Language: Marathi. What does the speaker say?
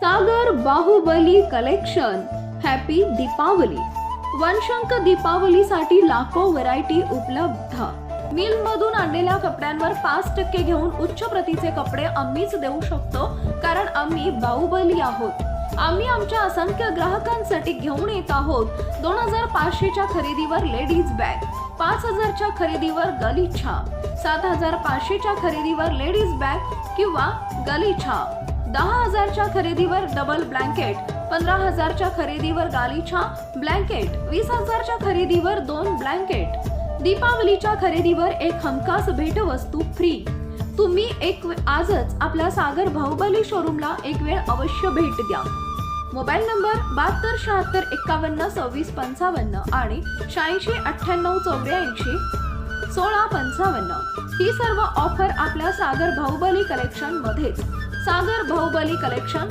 सागर बाहुबली कलेक्शन हॅपी दीपावली। वनशंख दीपावलीसाठी लाखो व्हरायटी उपलब्ध। मिलमधून आणलेल्या कपड्यांवर 5% घेऊन उच्च प्रतीचे कपडे आम्हीच देऊ शकतो, कारण आम्ही बाहुबली आहोत। आम्ही आमच्या असंख्य ग्राहकांसाठी घेऊन येत आहोत 2500च्या खरेदीवर लेडीज बॅग, 5000च्या खरेदीवर गलिछा, 7500च्या खरेदीवर लेडीज बॅग किंवा गलिछा, 10,000च्या खरेदीवर डबल ब्लँकेट, 15,000च्या खरेदीवर गालिछा ब्लँकेट, 20,000च्या खरेदीवर 2 ब्लँकेट। दीपावलीच्या खरेदीवर एक हमखास भेटवस्तू फ्री। तुम्ही आजच आपल्या सागर बाहुबली शोरूमला एक वेळ अवश्य भेट द्या। मोबाईल नंबर 72 76 51 26 55 आणि 86 98 84 16 55। ही सर्व ऑफर आपल्या सागर बाहुबली कलेक्शन मध्येच। सागर बाहुबली कलेक्शन